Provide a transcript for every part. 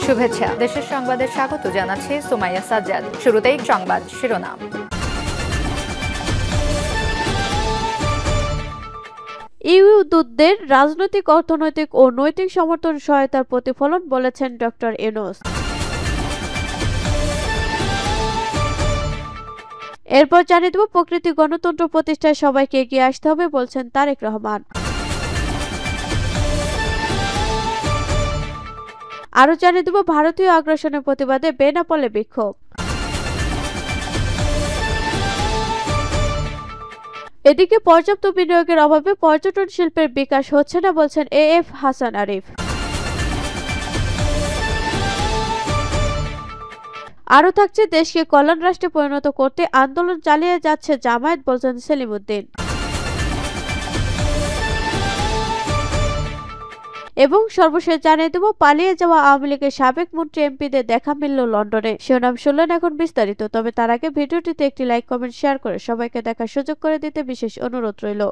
শুভেচ্ছা। দেশের সংবাদে স্বাগত জানাচ্ছি সুমাইয়া সাজ্জাদ। শুরুতেই সংবাদ শিরোনাম। ইউ দূতদের রাজনৈতিক, অর্থনৈতিক ও নৈতিক সমর্থন সহায়তার প্রতিফলন বলেছেন ডক্টর ইউনূস। এরপর জানিয়ে দেব প্রকৃতি গণতন্ত্র প্রতিষ্ঠায় সবাইকে এগিয়ে আসতে হবে বলছেন তারেক রহমান। আরও জানিয়ে দেব ভারতীয় আগ্রাসনের প্রতিবাদে বেনাপোলে বিক্ষোভ। এদিকে পর্যাপ্ত বিনিয়োগের অভাবে পর্যটন শিল্পের বিকাশ হচ্ছে না বলছেন এএফ হাসান আরিফ। আরও থাকছে দেশকে কল্যাণ রাষ্ট্রে পরিণত করতে আন্দোলন চালিয়ে যাচ্ছে জামায়াত বলছেন সেলিম উদ্দিন। এবং সর্বশেষ জানিয়ে দেব পালিয়ে যাওয়া আওয়ামী লীগের সাবেক মন্ত্রী এমপিদের দেখা মিলল লন্ডনে। শিরোনাম শুনলেন, এখন বিস্তারিত। তবে তার আগে ভিডিওটিতে একটি লাইক, কমেন্ট, শেয়ার করে সবাইকে দেখার সুযোগ করে দিতে বিশেষ অনুরোধ রইল।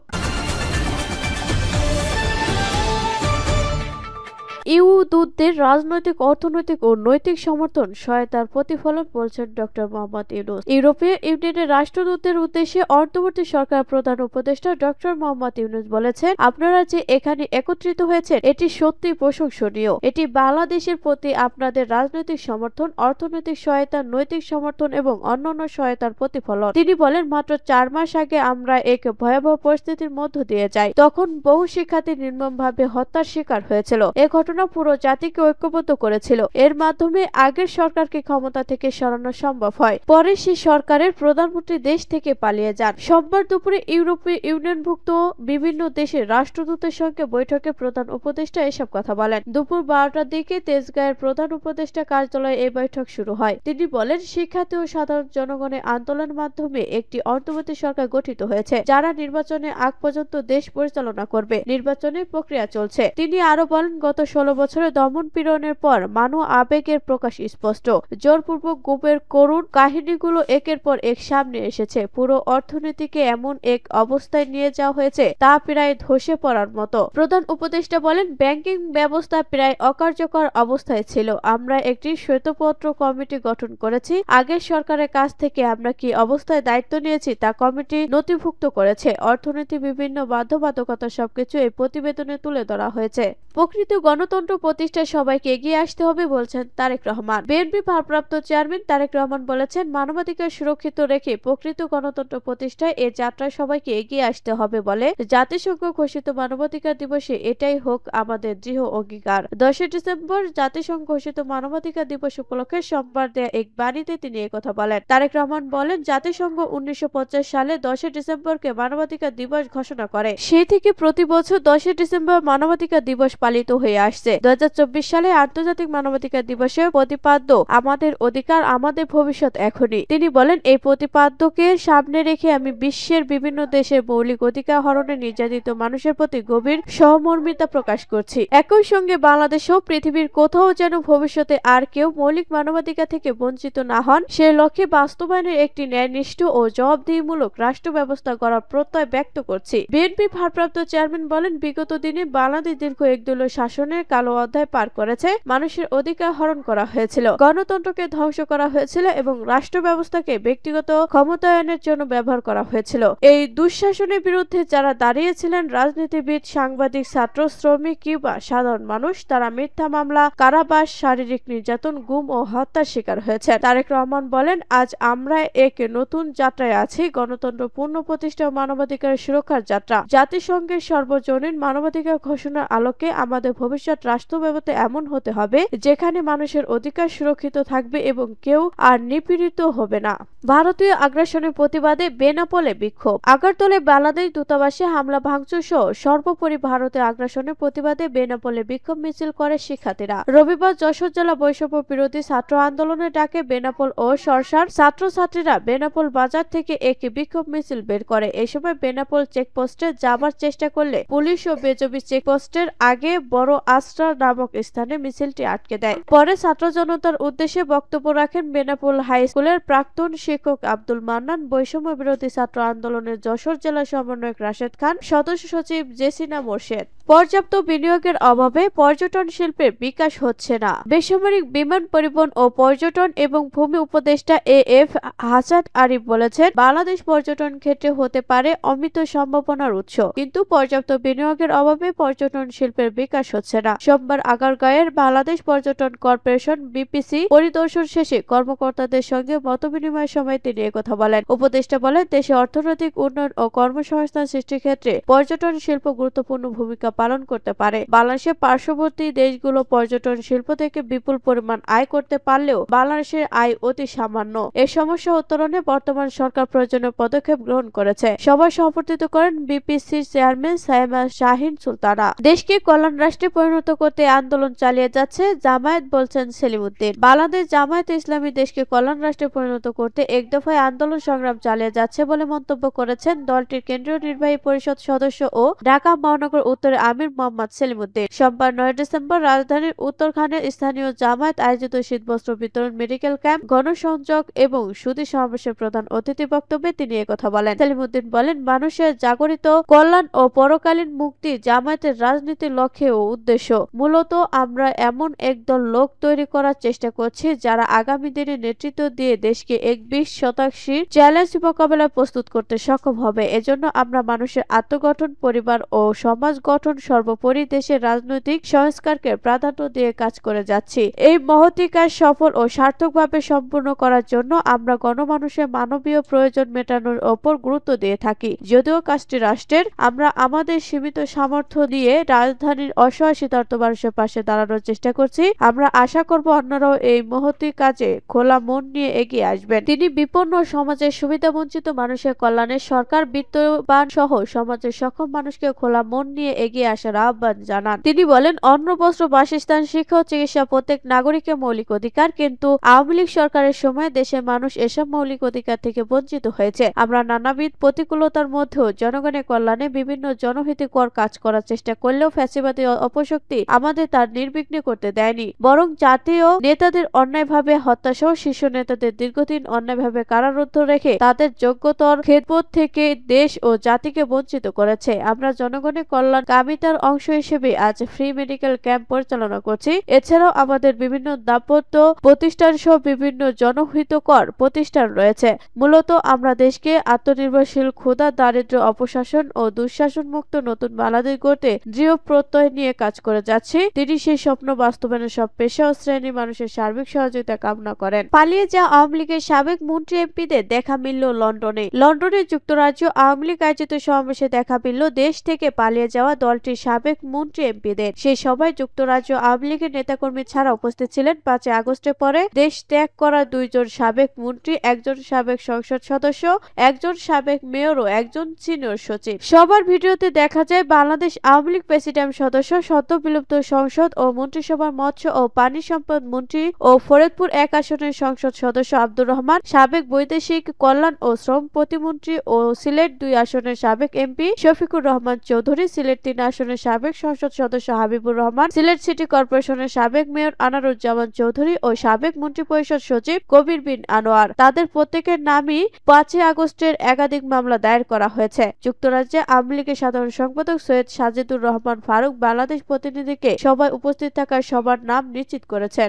ইউ দূতদের রাজনৈতিক, অর্থনৈতিক ও নৈতিক সমর্থন সহায়তার প্রতিফলন বলছেন ডক্টর মোহাম্মদ ইউনূস। ইউরোপীয় ইউনিয়নের রাষ্ট্রদূতদের উদ্দেশ্যে অন্তর্বর্তী সরকার প্রধান উপদেষ্টা ডক্টর মোহাম্মদ ইউনূস বলেছেন, আপনারা যে এখানে একত্রিত হয়েছেন এটি সত্যি প্রশংসনীয়। এটি বাংলাদেশের প্রতি আপনাদের রাজনৈতিক সমর্থন, অর্থনৈতিক সহায়তা, নৈতিক সমর্থন এবং অন্যান্য সহায়তার প্রতিফলন। তিনি বলেন, মাত্র 4 মাস আগে আমরা এক ভয়াবহ পরিস্থিতির মধ্য দিয়ে যাই। তখন বহু শিক্ষার্থী নির্মমভাবে হত্যার শিকার হয়েছিল। এ ঘটনা পুরো জাতিকে ঐক্যবদ্ধ করেছিল। এর মাধ্যমে আগের সরকারকে ক্ষমতা থেকে সরানো সম্ভব হয়। পরে সেই সরকারের প্রধানমন্ত্রী দেশ থেকে পালিয়ে যান। সোমবার দুপুরে ইউরোপীয় ইউনিয়নভুক্ত বিভিন্ন দেশের রাষ্ট্রদূতের সঙ্গে বৈঠকে প্রধান উপদেষ্টা এসব কথা বলেন। দুপুর 12টার দিকে তেজগাঁয়ের প্রধান উপদেষ্টা কার্যালয়ে এই বৈঠক শুরু হয়। তিনি বলেন, শিক্ষার্থী ও সাধারণ জনগণের আন্দোলনের মাধ্যমে একটি অন্তর্বর্তী সরকার গঠিত হয়েছে, যারা নির্বাচনের আগ পর্যন্ত দেশ পরিচালনা করবে। নির্বাচনের প্রক্রিয়া চলছে। তিনি আরো বলেন, গত 16 বছরে দমন পীড়নের পর মানব আবেগের প্রকাশ স্পষ্ট। জোরপূর্বক গুমের করুণ কাহিনীগুলো একের পর এক সামনে এসেছে। পুরো অর্থনীতিকে এমন এক অবস্থায় নিয়ে যাওয়া হয়েছে তা প্রায় ধসে পড়ার মতো। প্রধান উপদেষ্টা বলেন, ব্যাংকিং ব্যবস্থা প্রায় অকার্যকর অবস্থায় ছিল। আমরা একটি শ্বেতপত্র কমিটি গঠন করেছি। আগের সরকারের কাছ থেকে আমরা কি অবস্থায় দায়িত্ব নিয়েছি তা কমিটি নথিভুক্ত করেছে। অর্থনীতি, বিভিন্ন বাধ্যবাধকতা সবকিছু এই প্রতিবেদনে তুলে ধরা হয়েছে। প্রকৃত গণতন্ত্র প্রতিষ্ঠায় সবাইকে এগিয়ে আসতে হবে বলছেন তারেক রহমান। বিএনপি ভারপ্রাপ্ত চেয়ারম্যান তারেক রহমান বলেছেন, মানবাধিকার সুরক্ষিত রেখে প্রকৃত গণতন্ত্র প্রতিষ্ঠায় এ যাত্রায় সবাইকে এগিয়ে আসতে হবে বলে জাতিসংঘ ঘোষিত মানবাধিকার দিবসে এটাই হোক আমাদের দৃঢ় অঙ্গীকার। 10 ডিসেম্বর জাতিসংঘ ঘোষিত মানবাধিকার দিবস উপলক্ষে সোমবার দেয়া এক বাণীতে তিনি একথা বলেন। তারেক রহমান বলেন, জাতিসংঘ 1950 সালে 10 ডিসেম্বরকে মানবাধিকার দিবস ঘোষণা করে। সেই থেকে প্রতি বছর 10 ডিসেম্বর মানবাধিকার দিবস পালিত হয়ে আসছে। 2024 সালে আন্তর্জাতিক মানবাধিকার দিবসে প্রতিপাদ্য আমাদের অধিকার, আমাদের ভবিষ্যৎ এখনই। তিনি বলেন, এই প্রতিপাদ্যকে সামনে রেখে আমি বিশ্বের বিভিন্ন দেশের মৌলিক অধিকার হরণে নির্যাতিত মানুষের প্রতি গভীর সহমর্মিতা প্রকাশ করছি। একই সঙ্গে বাংলাদেশ ও পৃথিবীর কোথাও যেন ভবিষ্যতে আর কেউ মৌলিক মানবাধিকার থেকে বঞ্চিত না হন, সে লক্ষ্যে বাস্তবায়নের একটি ন্যায়নিষ্ঠ ও জবাবদিহিমূলক রাষ্ট্র ব্যবস্থা গড়ার প্রত্যয় ব্যক্ত করছি। বিএনপি ভারপ্রাপ্ত চেয়ারম্যান বলেন, বিগত দিনে বাংলাদেশ দীর্ঘ একদলীয় শাসনের কালো অধ্যায় পার করেছে। মানুষের অধিকার হরণ করা হয়েছিল, গণতন্ত্রকে ধ্বংস করা হয়েছিল এবং রাষ্ট্র ব্যবস্থাকে ব্যক্তিগত ক্ষমতায়নের জন্য ব্যবহার করা হয়েছিল। এই দুঃশাসনের বিরুদ্ধে যারা দাঁড়িয়েছিলেন, রাজনীতিবিদ, সাংবাদিক, ছাত্র, শ্রমিক কিংবা সাধারণ মানুষ, তারা মিথ্যা মামলা, কারাবাস, শারীরিক নির্যাতন, গুম ও হত্যার শিকার হয়েছে। তারেক রহমান বলেন, আজ আমরা এক নতুন যাত্রায় আছি, গণতন্ত্র পূর্ণ প্রতিষ্ঠা ও মানবাধিকারের সুরক্ষার যাত্রা। জাতিসংঘের সর্বজনীন মানবাধিকার ঘোষণার আলোকে আমাদের ভবিষ্যৎ রাষ্ট্র ব্যবস্থা এমন হতে হবে যেখানে মানুষের অধিকার সুরক্ষিত থাকবে এবং কেউ আর নিপীড়িত হবে না। ভারতীয় আগ্রাসনের প্রতিবাদে বেনাপোলে বিক্ষোভ। আগরতলায় বাংলাদেশ দূতাবাসে হামলা, ভাঙচুর সহ সর্বোপরি ভারতীয় আগ্রাসনের প্রতিবাদে বেনাপোলে বিক্ষোভ মিছিল করে শিক্ষার্থীরা। রবিবার যশোর জেলা বৈষম্য বিরোধী ছাত্র আন্দোলনের ডাকে বেনাপোল ও সরসার ছাত্রছাত্রীরা বেনাপোল বাজার থেকে এক বিক্ষোভ মিছিল বের করে। এই সময় বেনাপোল চেকপোস্টে যাবার চেষ্টা করলে পুলিশ ও বেজবি চেকপোস্টের আগে বড় আশ্রয় আসরা নামক স্থানে মিছিলটি আটকে দেয়। পরে ছাত্র জনতার উদ্দেশ্যে বক্তব্য রাখেন বেনাপোল হাই স্কুলের প্রাক্তন শিক্ষক আব্দুল মান্নান, বৈষম্য বিরোধী ছাত্র আন্দোলনের যশোর জেলা সমন্বয়ক রাশেদ খান, সদস্য সচিব জেসিনা মোর্শেদ। পর্যাপ্ত বিনিয়োগের অভাবে পর্যটন শিল্পের বিকাশ হচ্ছে না। বেসামরিক বিমান পরিবহন ও পর্যটন এবং ভূমি উপদেষ্টা এ.এফ. হাসান আরিফ বলেছেন, বাংলাদেশ পর্যটন ক্ষেত্রে হতে পারে অমিত সম্ভাবনার উৎস, কিন্তু পর্যাপ্ত বিনিয়োগের অভাবে পর্যটন শিল্পের বিকাশ হচ্ছে না। সোমবার আগারগাঁওয়ের বাংলাদেশ পর্যটন কর্পোরেশন বিপিসি পরিদর্শন শেষে কর্মকর্তাদের সঙ্গে মতবিনিময়ের সময় তিনি একথা বলেন। উপদেষ্টা বলেন, দেশে অর্থনৈতিক উন্নয়ন ও কর্মসংস্থান সৃষ্টির ক্ষেত্রে পর্যটন শিল্প গুরুত্বপূর্ণ ভূমিকা পালন করতে পারে। বাংলাদেশের পার্শ্ববর্তী দেশগুলো পর্যটন শিল্প থেকে বিপুল পরিমাণ আয় করতে পারলেও বাংলাদেশের আয় অতি সামান্য। এই সমস্যা উত্তরণে বর্তমান সরকার প্রয়োজনীয় পদক্ষেপ গ্রহণ করেছে। সভায় সভাপতিত্ব করেন বিপিসির চেয়ারম্যান সাইমা শাহিন সুলতানা। দেশকে কল্যাণ রাষ্ট্রে পরিণত করতে আন্দোলন চালিয়ে যাচ্ছে জামায়াত, বলছেন সেলিম উদ্দিন। বাংলাদেশ জামায়াত ইসলামী দেশকে কল্যাণ রাষ্ট্রে পরিণত করতে এক দফায় আন্দোলন সংগ্রাম চালিয়ে যাচ্ছে বলে মন্তব্য করেছেন দলটির কেন্দ্রীয় নির্বাহী পরিষদ সদস্য ও ঢাকা মহানগর উত্তরে আমির মোহাম্মদ সেলিম উদ্দিন। সোমবার ৯ ডিসেম্বর রাজধানীর উত্তরখানের স্থানীয় জামায়াত আয়োজিত শীতবস্ত্র বিতরণ, মেডিকেল ক্যাম্প, গণসংযোগ এবং সুধী সমাবেশের প্রধান অতিথি বক্তব্যে তিনি একথা বলেন। সেলিম উদ্দিন বলেন, মানুষের জাগরিত কল্যাণ ও পরকালীন মুক্তি জামায়াতের রাজনীতির লক্ষ্য ও উদ্দেশ্য। মূলত আমরা এমন একদল লোক তৈরি করার চেষ্টা করছি যারা আগামী দিনে নেতৃত্ব দিয়ে দেশকে এক ২০ শতাংশের চ্যালেঞ্জ মোকাবেলায় প্রস্তুত করতে সক্ষম হবে। এজন্য আমরা মানুষের আত্মগঠন, পরিবার ও সমাজ গঠন, সর্বোপরি দেশের রাজনৈতিক সংস্কারকে প্রাধান্য দিয়ে কাজ করে যাচ্ছি। এই মহতী কাজ সফল ও সার্থকভাবে সম্পূর্ণ করার জন্য আমরা গণমানুষের মানবীয় প্রয়োজন মেটানোর ওপর গুরুত্ব দিয়ে থাকি। যদিও কাজটি রাষ্ট্রের, আমরা আমাদের সীমিত সামর্থ্য দিয়ে রাজধানীর অসহায় শীতার্ত মানুষের পাশে দাঁড়ানোর চেষ্টা করছি। আমরা আশা করব অন্যরাও এই মহতী কাজে খোলা মন নিয়ে এগিয়ে আসবেন। তিনি বিপন্ন সমাজের সুবিধাবঞ্চিত মানুষের কল্যাণে সরকার, বিত্তবান সহ সমাজের সক্ষম মানুষকে খোলা মন নিয়ে এগিয়ে আসার আহ্বান জানান। তিনি বলেন, অন্ন, বস্ত্র, বাসস্থান, শিক্ষা ও চিকিৎসা প্রত্যেক নাগরিকের মৌলিক অধিকার, কিন্তু আওয়ামী লীগ সরকারের সময় দেশের মানুষ এসব মৌলিক অধিকার থেকে বঞ্চিত হয়েছে। আমরা নানাবিধ প্রতিকূলতার মধ্যেও জনগণের কল্যাণে বিভিন্ন জনহিতকর কাজ করার চেষ্টা করলেও ফ্যাসিবাদী অপশক্তি আমাদের তার নির্বিঘ্নে করতে দেয়নি, বরং জাতীয় নেতাদের অন্যায়ভাবে হত্যাসহ শীর্ষ নেতাদের দীর্ঘদিন অন্যায়ভাবে কারারুদ্ধ রেখে তাদের যোগ্যতর খেদমত থেকে দেশ ও জাতিকে বঞ্চিত করেছে। আমরা জনগণের কল্যাণ কামিতার অংশ হিসেবে আজ ফ্রি মেডিকেল ক্যাম্প পরিচালনা করছি। এছাড়াও আমাদের বিভিন্ন দাম্পত্য প্রতিষ্ঠান সহ বিভিন্ন জনহিতকর প্রতিষ্ঠান রয়েছে। মূলত আমরা দেশকে আত্মনির্ভরশীল, ক্ষুধা, দারিদ্র্য, অপশাসন ও দুঃশাসন মুক্ত নতুন বাংলাদেশ গড়তে দৃঢ় প্রত্যয় নিয়ে কাজ করে যাচ্ছি। তিনি সেই স্বপ্ন বাস্তবায়নে সব পেশা ও শ্রেণীর মানুষের সার্বিক সহযোগিতা কামনা করেন। পালিয়ে যাওয়া আওয়ামী লীগের সাবেক মন্ত্রী এমপিদের দেখা মিলল লন্ডনে। লন্ডনে যুক্তরাজ্য আওয়ামী লীগ আয়োজিত সমাবেশে দেখা মিলল দেশ থেকে পালিয়ে যাওয়া দলটির সাবেক মন্ত্রী এমপিদের। সেই সভায় যুক্তরাজ্য আওয়ামী লীগের নেতাকর্মী ছাড়া উপস্থিত ছিলেন ৫ আগস্টের পরে দেশ ত্যাগ করা ২ জন সাবেক মন্ত্রী, ১ জন সাবেক সংসদ সদস্য, ১ জন সাবেক মেয়র ও ১ জন সিনিয়র সচিব। সবার ভিডিওতে দেখা যায় বাংলাদেশ আওয়ামী লীগ প্রেসিডিয়াম সদস্য, সদ্য বিলুপ্ত সংসদ ও মন্ত্রিসভার মৎস্য ও পানি সম্পদ মন্ত্রী ও ফরিদপুর ১ আসনের সংসদ সদস্য আব্দুর রহমান, সাবেক বৈদেশিক কল্যাণ ও শ্রম প্রতিমন্ত্রী ও সিলেট ২ আসনের সাবেক এমপি শফিকুর রহমান চৌধুরী, সিলেট ৩ আসনের সাবেক সংসদ সদস্য হাবিবুর রহমান, সিলেট সিটি কর্পোরেশনের সাবেক মেয়র আনারুজ্জামান চৌধুরী ও সাবেক মন্ত্রিপরিষদ সচিব কবির বিন আনোয়ার। তাদের প্রত্যেকের নামই ৫ আগস্টের একাধিক মামলা দায়ের করা হয়েছে। যুক্তরাজ্যে আওয়ামী লীগের সাধারণ সম্পাদক সৈয়দ সাজিদুর রহমান ফারুক বাংলাদেশ প্রতিনিধিকে সভায় উপস্থিত থাকার সবার নাম নিশ্চিত করেছেন।